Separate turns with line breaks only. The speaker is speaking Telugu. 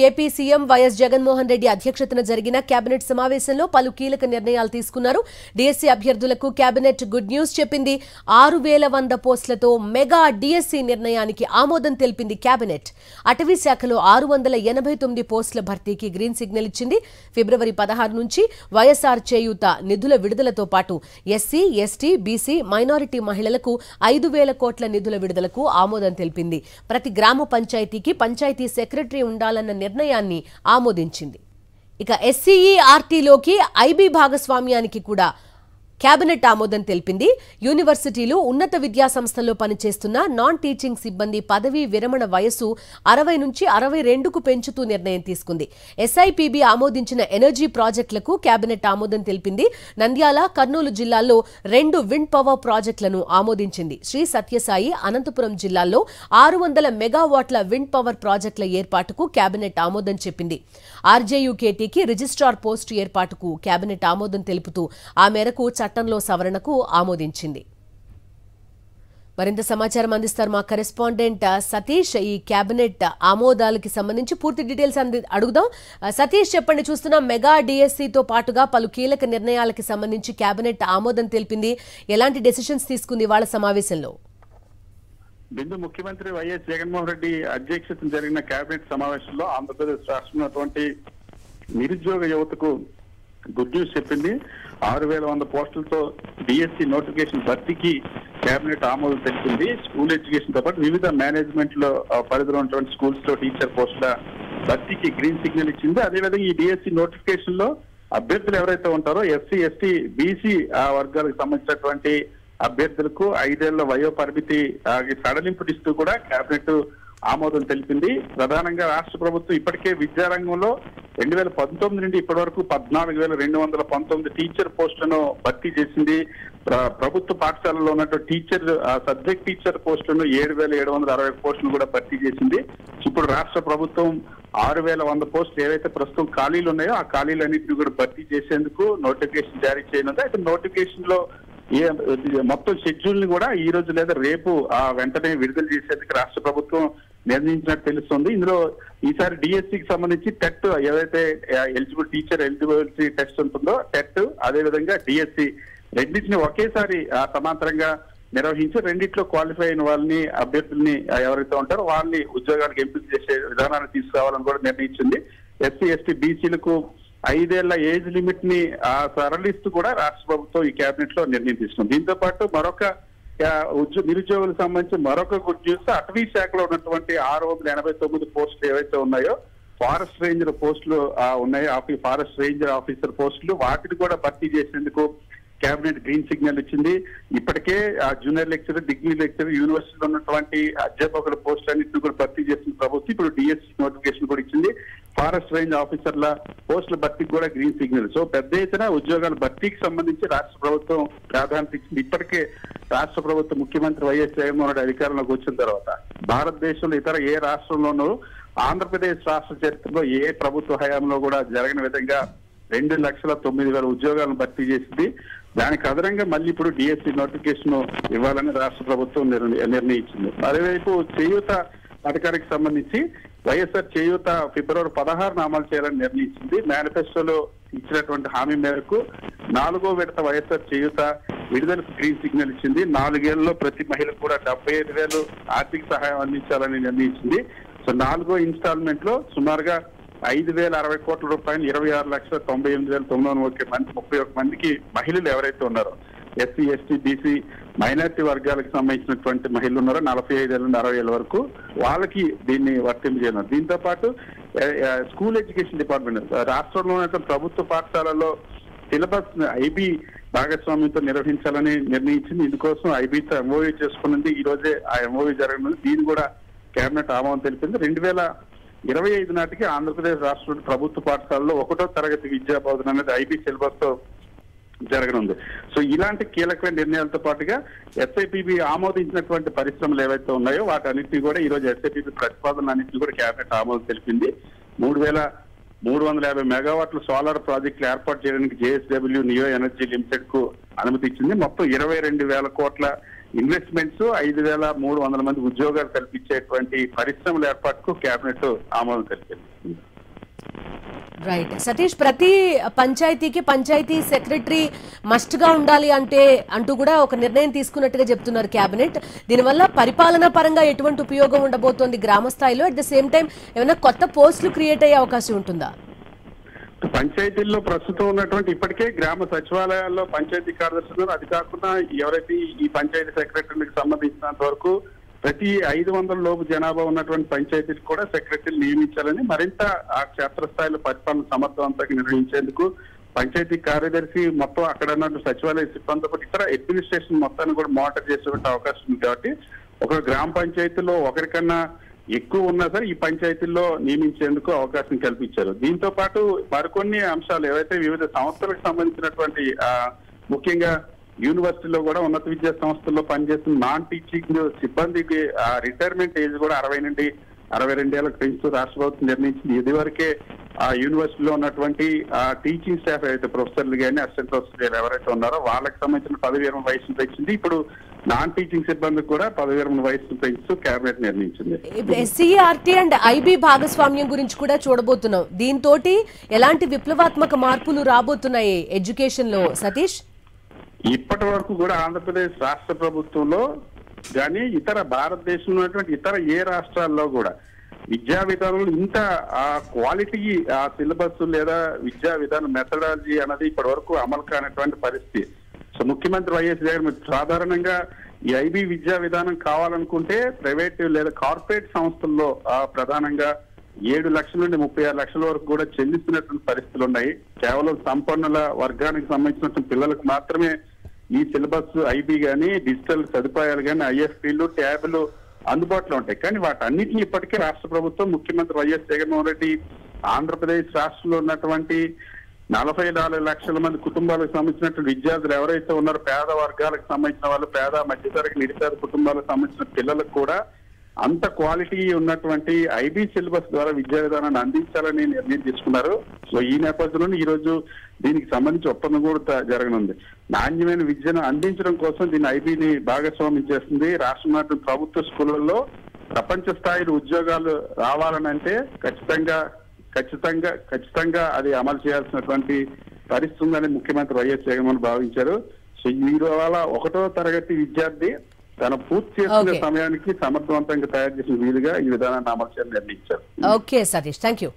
AP CM YS Jaganmohan Reddy అధ్యక్షతన జరిగిన కేబినెట్ సమావేశంలో పలు కీలక నిర్ణయాలు తీసుకున్నారు. డీఎస్సీ అభ్యర్థులకు కేబినెట్ గుడ్ న్యూస్ చెప్పింది. 6100 పోస్టులతో మెగా డీఎస్సీ నిర్ణయానికి ఆమోదం తెలిపింది కేబినెట్. అటవీ శాఖలో 689 పోస్టుల భర్తీకి గ్రీన్ సిగ్నల్ ఇచ్చింది. ఫిబ్రవరి 16 నుంచి వైఎస్ఆర్ చేయూత నిధుల విడుదలతో పాటు ఎస్సీ, ఎస్టీ, బీసీ, మైనారిటీ మహిళలకు 5000 కోట్ల నిధుల విడుదలకు ఆమోదం తెలిపింది. ప్రతి గ్రామ పంచాయతీకి పంచాయతీ సెక్రటరీ ఉండాలన్న నిర్ణయాన్ని ఆమోదించింది. ఇక ఎస్సీఈఆర్టీలోకి ఐబీ భాగస్వామ్యానికి కూడా కేబినెట్ ఆమోదం తెలిపింది. యూనివర్సిటీలు, ఉన్నత విద్యా సంస్థల్లో పనిచేస్తున్న నాన్ టీచింగ్ సిబ్బంది పదవీ విరమణ వయస్సు 60 నుంచి 62కు పెంచుతూ నిర్ణయం తీసుకుంది. ఎస్ఐపిబి ఆమోదించిన ఎనర్జీ ప్రాజెక్టులకు కేబినెట్ ఆమోదం తెలిపింది. నంద్యాల, కర్నూలు జిల్లాల్లో 2 విండ్ పవర్ ప్రాజెక్టులను ఆమోదించింది. శ్రీ సత్యసాయి, అనంతపురం జిల్లాల్లో 600 మెగావాట్ల విండ్ పవర్ ప్రాజెక్టుల ఏర్పాటుకు కేబినెట్ ఆమోదం చెప్పింది. ఆర్జేయూకేటీకి రిజిస్ట్రార్ పోస్టు ఏర్పాటుకు కేబినెట్ ఆమోదం తెలుపుతూ ఆ మేరకు చట్టంలో సవరణకు ఆమోదించింది. మరింత సమాచారం అందిస్తారు మా కరెస్పాండెంట్ సతీష్. ఈ కేబినెట్ ఆమోదాలకి సంబంధించి పూర్తి డీటెయిల్స్ అడుగుదాం. సతీష్, చెప్పండి. చూస్తున్న మెగా డిఎస్సీతో పాటుగా పలు కీలక నిర్ణయాలకి సంబంధించి కేబినెట్ ఆమోదం తెలిపింది. ఎలాంటి డెసిషన్స్ తీసుకుంది వాళ్ళ సమావేశంలో?
బిందు ముఖ్యమంత్రి వైఎస్ జగన్మోహన్ రెడ్డి అధ్యక్షతన జరిగిన కేబినెట్ సమావేశంలో ఆంధ్రప్రదేశ్ రాష్ట్రంలో నిరుద్యోగ యువతకు గుడ్ న్యూస్ చెప్పింది. 6100 పోస్టులతో డిఎస్సీ నోటిఫికేషన్ భర్తీకి కేబినెట్ ఆమోదం తెలిపింది. స్కూల్ ఎడ్యుకేషన్ తో పాటు వివిధ మేనేజ్మెంట్ లో పరిధిలో ఉన్నటువంటి స్కూల్స్ లో టీచర్ పోస్టుల భర్తీకి గ్రీన్ సిగ్నల్ ఇచ్చింది. అదేవిధంగా ఈ డిఎస్సీ నోటిఫికేషన్ లో అభ్యర్థులు ఎవరైతే ఉంటారో ఎస్సీ, ఎస్టీ, బీసీ వర్గాలకు సంబంధించినటువంటి అభ్యర్థులకు 5 ఏళ్ల వయో పరిమితి సడలింపు ఇస్తూ కూడా కేబినెట్ ఆమోదం తెలిపింది. ప్రధానంగా రాష్ట్ర ప్రభుత్వం ఇప్పటికే విద్యారంగంలో 2019 నుండి ఇప్పటి వరకు 14,219 టీచర్ పోస్టులను భర్తీ చేసింది. ప్రభుత్వ పాఠశాలలో ఉన్నటువంటి టీచర్ సబ్జెక్ట్ టీచర్ పోస్టులను 7,760 పోస్టులు కూడా భర్తీ చేసింది. ఇప్పుడు రాష్ట్ర ప్రభుత్వం 6,100 పోస్టులు ఏవైతే ప్రస్తుతం ఖాళీలు ఉన్నాయో ఆ ఖాళీలన్నింటినీ కూడా భర్తీ చేసేందుకు నోటిఫికేషన్ జారీ చేయనుంది. అయితే నోటిఫికేషన్ లో మొత్తం షెడ్యూల్ ని కూడా ఈ రోజు లేదా రేపు వెంటనే విడుదల చేసేందుకు రాష్ట్ర ప్రభుత్వం నిర్ణయించినట్టు తెలుస్తుంది. ఇందులో ఈసారి డిఎస్సికి సంబంధించి టెట్ ఏదైతే ఎలిజిబిలిటీ టెస్ట్ ఉంటుందో టెట్, అదేవిధంగా డిఎస్సి రెండింటిని ఒకేసారి సమాంతరంగా నిర్వహించి రెండిట్లో క్వాలిఫై అయిన వాళ్ళని అభ్యర్థుల్ని ఎవరైతే ఉంటారో వాళ్ళని ఉద్యోగాలకు ఎంపిక చేసే విధానాన్ని తీసుకురావాలని కూడా నిర్ణయించింది. ఎస్సీ, ఎస్టీ, బీసీలకు 5 ఏళ్ల ఏజ్ లిమిట్ ని సరళిస్తూ కూడా రాష్ట్ర ప్రభుత్వం ఈ కేబినెట్ లో నిర్ణయం తీసుకుంది. దీంతో పాటు మరొక నిరుద్యోగులకు సంబంధించి మరొక గుడ్ న్యూస్, అటవీ శాఖలో ఉన్నటువంటి 689 పోస్టులు ఏవైతే ఉన్నాయో ఫారెస్ట్ రేంజర్ పోస్టులు ఉన్నాయో ఫారెస్ట్ రేంజర్ ఆఫీసర్ పోస్టులు వాటిని కూడా భర్తీ చేసేందుకు కేబినెట్ గ్రీన్ సిగ్నల్ ఇచ్చింది. ఇప్పటికే జూనియర్ లెక్చరర్, డిగ్రీ లెక్చరర్, యూనివర్సిటీలో ఉన్నటువంటి అధ్యాపకుల పోస్టులన్నింటినీ కూడా భర్తీ చేసిన ప్రభుత్వం ఇప్పుడు డిఎస్సీ నోటిఫికేషన్ కూడా ఇచ్చింది. ఫారెస్ట్ రేంజ్ ఆఫీసర్ల పోస్టుల భర్తీకి కూడా గ్రీన్ సిగ్నల్. సో పెద్ద ఎత్తున ఉద్యోగాల భర్తీకి సంబంధించి రాష్ట్ర ప్రభుత్వం ప్రాధాన్యత ఇచ్చింది. ఇప్పటికే రాష్ట్ర ప్రభుత్వం ముఖ్యమంత్రి వైఎస్ జగన్మోహన్ రెడ్డి అధికారంలోకి వచ్చిన తర్వాత భారతదేశంలో ఇతర ఏ రాష్ట్రంలోనూ ఆంధ్రప్రదేశ్ రాష్ట్ర చరిత్రలో ఏ ప్రభుత్వ హయాంలో కూడా జరగని విధంగా 2,09,000 ఉద్యోగాలను భర్తీ చేసింది. దానికి అదనంగా మళ్ళీ ఇప్పుడు డిఎస్సీ నోటిఫికేషన్ ఇవ్వాలని రాష్ట్ర ప్రభుత్వం నిర్ణయించింది. అదేవైపు చేయూత పథకానికి సంబంధించి వైఎస్ఆర్ చేయూత ఫిబ్రవరి 16న అమలు చేయాలని నిర్ణయించింది. మేనిఫెస్టోలో ఇచ్చినటువంటి హామీ మేరకు 4వ విడత వైఎస్ఆర్ చేయూత విడుదలకు గ్రీన్ సిగ్నల్ ఇచ్చింది. 4 ఏళ్లలో ప్రతి మహిళకు కూడా 75,000 ఆర్థిక సహాయం అందించాలని నిర్ణయించింది. సో 4వ ఇన్స్టాల్మెంట్ లో సుమారుగా 5,060 కోట్ల రూపాయలు 26,98,931 మందికి మహిళలు ఎవరైతే ఉన్నారో ఎస్సీ, ఎస్టీ, బీసీ, మైనారిటీ వర్గాలకు సంబంధించినటువంటి మహిళలు ఉన్నారో 45 ఏళ్ళ నుండి 60 ఏళ్ళ వరకు వాళ్ళకి దీన్ని వర్తింపజేయనున్నారు. దీంతో పాటు స్కూల్ ఎడ్యుకేషన్ డిపార్ట్మెంట్ రాష్ట్రంలో ఉన్నటువంటి ప్రభుత్వ పాఠశాలలో సిలబస్ ఐబీ భాగస్వామ్యంతో నిర్వహించాలని నిర్ణయించింది. ఇందుకోసం ఐబీతో ఎంఓయూ చేసుకున్నది. ఈ రోజే ఆ ఎంఓయూ జరగనుంది. దీన్ని కూడా కేబినెట్ ఆమోదం తెలిపింది. 2025 నాటికి ఆంధ్రప్రదేశ్ రాష్ట్ర ప్రభుత్వ పాఠశాలలో 1వ తరగతి విద్యా బోధన అనేది ఐబీ సిలబస్ తో జరగనుంది. సో ఇలాంటి కీలకమైన నిర్ణయాలతో పాటుగా ఎస్ఐపిబి ఆమోదించినటువంటి పరిశ్రమలు ఏవైతే ఉన్నాయో వాటన్నింటినీ కూడా ఈ రోజు ఎస్ఐపిబి ప్రతిపాదనలన్నింటినీ కూడా కేబినెట్ ఆమోదం తెలిపింది. 3,350 మెగావాట్ల సోలార్ ప్రాజెక్టులు ఏర్పాటు చేయడానికి జేఎస్డబ్ల్యూ నియో ఎనర్జీ లిమిటెడ్ కు అనుమతి ఇచ్చింది. మొత్తం 22,000 కోట్ల ఇన్వెస్ట్మెంట్స్ 5,300 మంది ఉద్యోగాలు కల్పించేటువంటి పరిశ్రమల ఏర్పాటుకు కేబినెట్ ఆమోదం తెలిపింది.
రైట్ సతీష్, ప్రతి పంచాయతీకి పంచాయతీ సెక్రటరీ మస్ట్ గా ఉండాలి అంటూ కూడా ఒక నిర్ణయం తీసుకున్నట్టుగా చెప్తున్నారు కేబినెట్. దీనివల్ల పరిపాలనా పరంగా ఎటువంటి ఉపయోగం ఉండబోతోంది గ్రామ స్థాయిలో? అట్ ద సేమ్ టైం ఏమైనా కొత్త పోస్టులు క్రియేట్ అయ్యే అవకాశం ఉంటుందా?
పంచాయతీల్లో ప్రస్తుతం ఉన్నటువంటి ఇప్పటికే గ్రామ సచివాలయాల్లో పంచాయతీ కార్యదర్శులు, అది కాకుండా ఎవరైతే ఈ పంచాయతీ సెక్రటరీలకు సంబంధించినంత వరకు ప్రతి 500 లోపు జనాభా ఉన్నటువంటి పంచాయతీలకు కూడా సెక్రటరీలు నియమించాలని, మరింత ఆ క్షేత్రస్థాయిలో పరిపాలన సమర్థవంతంగా నిర్వహించేందుకు పంచాయతీ కార్యదర్శి మొత్తం అక్కడ ఉన్న సచివాలయ సిబ్బందితో పాటు ఇతర అడ్మినిస్ట్రేషన్ మొత్తాన్ని కూడా మానిటర్ చేసేటువంటి అవకాశం ఉంది. కాబట్టి ఒక గ్రామ పంచాయతీలో ఒకరికన్నా ఎక్కువ ఉన్నా సరే ఈ పంచాయతీల్లో నియమించేందుకు అవకాశం కల్పించారు. దీంతో పాటు మరికొన్ని అంశాలు ఏవైతే వివిధ సంస్థలకు సంబంధించినటువంటి ముఖ్యంగా యూనివర్సిటీలో కూడా ఉన్నత విద్యా సంస్థల్లో పనిచేస్తున్న నాన్ టీచింగ్ సిబ్బందికి రిటైర్మెంట్ ఏజ్ కూడా 60 నుండి 62 ఏళ్ళకు పెంచుతూ రాష్ట్ర ప్రభుత్వం నిర్ణయించింది. ఇదివరకే ఆ యూనివర్సిటీలో ఉన్నటువంటి టీచింగ్ స్టాఫ్ ఏవైతే ప్రొఫెసర్లు కానీ అసిస్టెంట్ ప్రొఫెసర్లు ఎవరైతే ఉన్నారో వాళ్ళకి సంబంధించిన పదవి విరమణ వయసును పెంచింది. ఇప్పుడు నాన్ టీచింగ్ సిబ్బందికి కూడా పదవి విరమణ వయసును పెంచుతూ కేబినెట్ నిర్ణయించింది.
ఎస్సీఆర్టీ అండ్ ఐబీ భాగస్వామ్యం గురించి కూడా చూడబోతున్నాం. దీంతో ఎలాంటి విప్లవాత్మక మార్పులు రాబోతున్నాయి ఎడ్యుకేషన్ లో సతీష్?
ఇప్పటి వరకు కూడా ఆంధ్రప్రదేశ్ రాష్ట్ర ప్రభుత్వంలో కానీ ఇతర భారతదేశంలో ఉన్నటువంటి ఇతర ఏ రాష్ట్రాల్లో కూడా విద్యా విధానంలో ఇంత క్వాలిటీ సిలబస్ లేదా విద్యా విధానం మెథడాలజీ అన్నది ఇప్పటి వరకు అమలు కానటువంటి పరిస్థితి. సో ముఖ్యమంత్రి వైఎస్ జగన్ సాధారణంగా ఈ ఐబీ విద్యా విధానం కావాలనుకుంటే ప్రైవేట్ లేదా కార్పొరేట్ సంస్థల్లో ప్రధానంగా 7 లక్షల నుండి 36 లక్షల వరకు కూడా చెల్లిస్తున్నటువంటి పరిస్థితులు ఉన్నాయి. కేవలం సంపన్నుల వర్గానికి సంబంధించినటువంటి పిల్లలకు మాత్రమే ఈ సిలబస్ ఐబీ గానీ డిజిటల్ సదుపాయాలు కానీ ఐఎఫ్పీలు ట్యాబ్లు అందుబాటులో ఉంటాయి. కానీ వాటన్నిటిని ఇప్పటికే రాష్ట్ర ప్రభుత్వం ముఖ్యమంత్రి వైఎస్ జగన్మోహన్ రెడ్డి ఆంధ్రప్రదేశ్ రాష్ట్రంలో ఉన్నటువంటి 44 లక్షల మంది కుటుంబాలకు సంబంధించినటువంటి విద్యార్థులు ఎవరైతే ఉన్నారో పేద వర్గాలకు సంబంధించిన వాళ్ళు, పేద మధ్యతరగతి నిరుపేద కుటుంబాలకు సంబంధించిన పిల్లలకు కూడా అంత క్వాలిటీ ఉన్నటువంటి ఐబీ సిలబస్ ద్వారా విద్యా విధానాన్ని అందించాలని నిర్ణయం తీసుకున్నారు. సో ఈ నేపథ్యంలో ఈ రోజు దీనికి సంబంధించి ఒప్పందం కూడా జరగనుంది. నాణ్యమైన విద్యను అందించడం కోసం దీన్ని ఐబీని భాగస్వామ్యం చేస్తుంది. రాష్ట్రంలో ప్రభుత్వ స్కూళ్లలో ప్రపంచ స్థాయిలో ఉద్యోగాలు రావాలని అంటే ఖచ్చితంగా అది అమలు చేయాల్సినటువంటి పరిస్థితి ఉందని ముఖ్యమంత్రి వైఎస్ జగన్మోహన్ భావించారు. సో ఇవాళ 1వ తరగతి విద్యార్థి తన పూర్తి చేసుకునే సమయానికి సమర్థవంతంగా తయారు చేసిన వీలుగా ఈ విధానాన్ని అమలు చేయాలని నిర్ణయించారు.
Okay Satish, thank you.